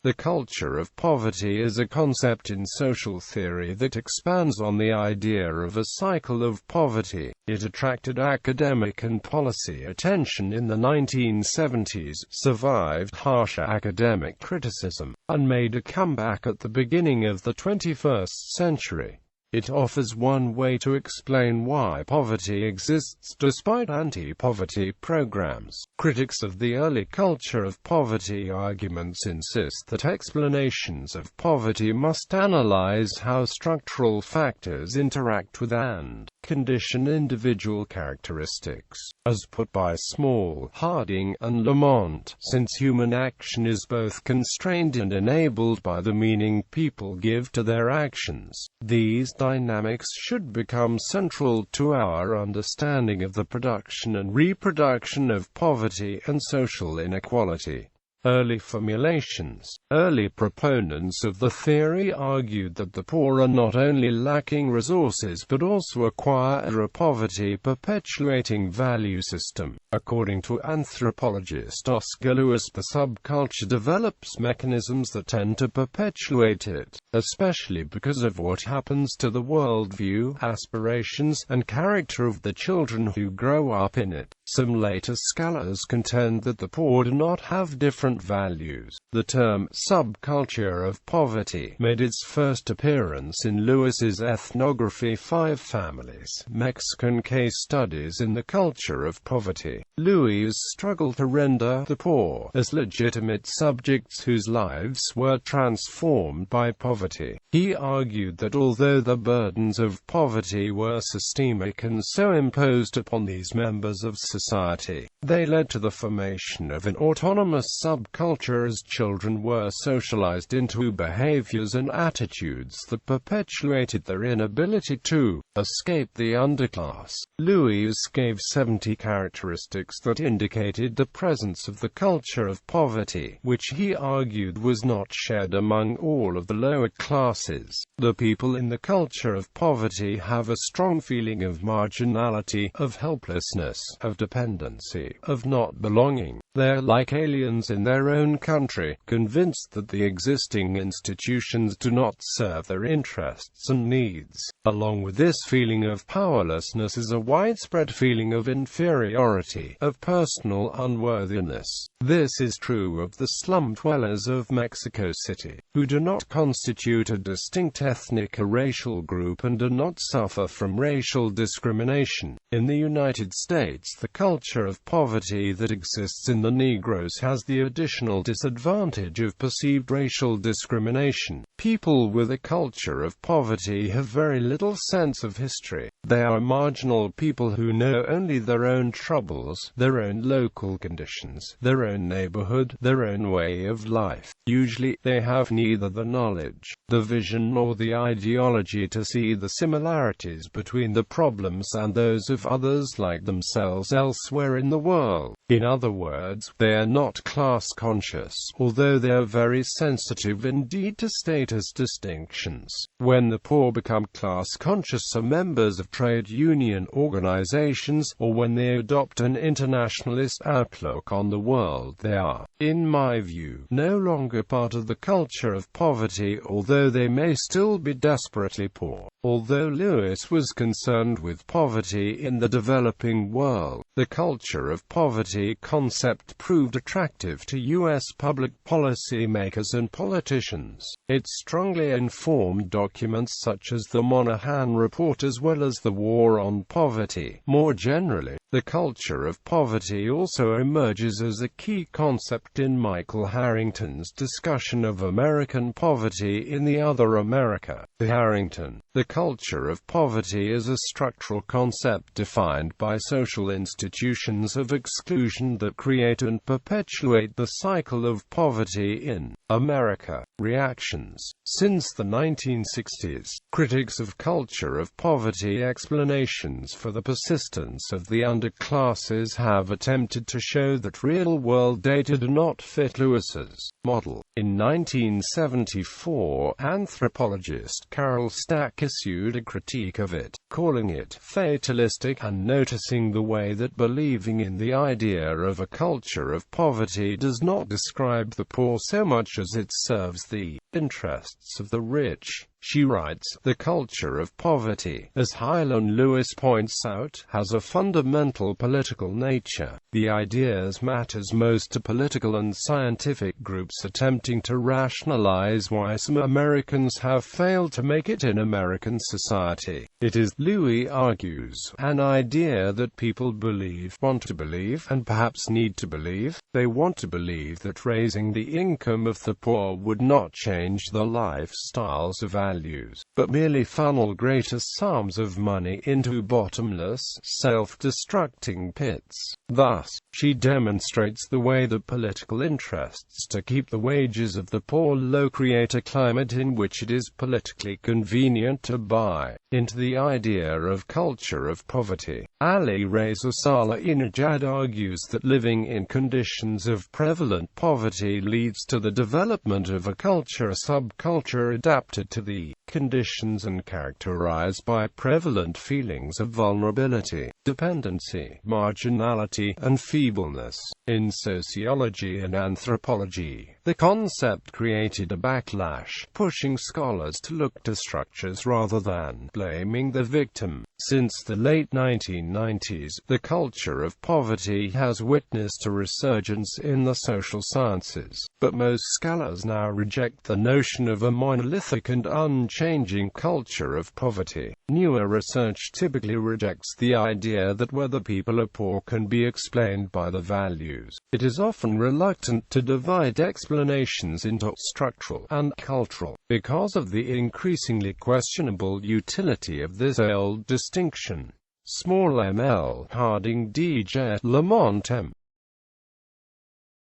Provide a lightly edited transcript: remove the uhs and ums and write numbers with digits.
The culture of poverty is a concept in social theory that expands on the idea of a cycle of poverty. It attracted academic and policy attention in the 1970s, survived harsh academic criticism, and made a comeback at the beginning of the 21st century. It offers one way to explain why poverty exists despite anti-poverty programs. Critics of the early culture of poverty arguments insist that explanations of poverty must analyze how structural factors interact with and condition individual characteristics. As put by Small, Harding, and Lamont, since human action is both constrained and enabled by the meaning people give to their actions, these dynamics should become central to our understanding of the production and reproduction of poverty and social inequality. Early formulations. Early proponents of the theory argued that the poor are not only lacking resources but also acquire a poverty-perpetuating value system. According to anthropologist Oscar Lewis, the subculture develops mechanisms that tend to perpetuate it, especially because of what happens to the worldview, aspirations, and character of the children who grow up in it. Some later scholars contend that the poor do not have different values. The term subculture of poverty made its first appearance in Lewis's ethnography 5 Families, Mexican Case Studies in the Culture of Poverty. Lewis struggled to render the poor as legitimate subjects whose lives were transformed by poverty. He argued that although the burdens of poverty were systemic and so imposed upon these members of society, they led to the formation of an autonomous subculture as children were socialized into behaviors and attitudes that perpetuated their inability to escape the underclass. Lewis gave 70 characteristics that indicated the presence of the culture of poverty, which he argued was not shared among all of the lower classes. The people in the culture of poverty have a strong feeling of marginality, of helplessness, of dependency, of not belonging. They're like aliens in their own country, convinced that the existing institutions do not serve their interests and needs. Along with this feeling of powerlessness is a widespread feeling of inferiority, of personal unworthiness. This is true of the slum dwellers of Mexico City, who do not constitute a distinct ethnic or racial group and do not suffer from racial discrimination. In the United States, the culture of poverty that exists in the Negroes has the additional disadvantage of perceived racial discrimination. People with a culture of poverty have very little sense of history. They are marginal people who know only their own troubles, their own local conditions, their own neighborhood, their own way of life. Usually, they have neither the knowledge, the vision nor the ideology to see the similarities between the problems and those of others like themselves elsewhere in the world. In other words, they are not class-conscious, although they are very sensitive indeed to status distinctions. When the poor become class-conscious are members of trade union organizations, or when they adopt an internationalist outlook on the world, they are, in my view, no longer part of the culture of poverty, although they may still be desperately poor. Although Lewis was concerned with poverty in the developing world, the culture of poverty concept proved attractive to U.S. public policy makers and politicians. It strongly informed documents such as the Moynihan Report as well as the War on Poverty. More generally, the culture of poverty also emerges as a key concept in Michael Harrington's discussion of American poverty in The Other America. Harrington, the culture of poverty is a structural concept defined by social institutions of exclusion that create and perpetuate the cycle of poverty in America. Reactions. Since the 1960s, critics of culture of poverty explanations for the persistence of the underclasses have attempted to show that real-world data do not fit Lewis's model. In 1974, anthropologist Carol Stack issued a critique of it, calling it fatalistic and noticing the way that that believing in the idea of a culture of poverty does not describe the poor so much as it serves the interests of the rich. She writes, "The culture of poverty, as Hylan Lewis points out, has a fundamental political nature. The ideas matters most to political and scientific groups attempting to rationalize why some Americans have failed to make it in American society. It is," Louis argues, "an idea that people believe, want to believe, and perhaps need to believe. They want to believe that raising the income of the poor would not change the lifestyles of values, but merely funnel greater sums of money into bottomless, self-destructing pits." Thus, she demonstrates the way that political interests to keep the wages of the poor low create a climate in which it is politically convenient to buy into the idea of culture of poverty. Ali Reza Saleh-Najad argues that living in conditions of prevalent poverty leads to the development of a culture, a subculture adapted to the conditions and characterized by prevalent feelings of vulnerability, dependency, marginality, and feebleness. In sociology and anthropology, the concept created a backlash, pushing scholars to look to structures rather than blaming the victim. Since the late 1990s, the culture of poverty has witnessed a resurgence in the social sciences, but most scholars now reject the notion of a monolithic and unchanging culture of poverty. Newer research typically rejects the idea that whether people are poor can be explained by the values. It is often reluctant to divide explanations into structural and cultural, because of the increasingly questionable utility of this old distinction. Small M. L. Harding D. J. Lamont M.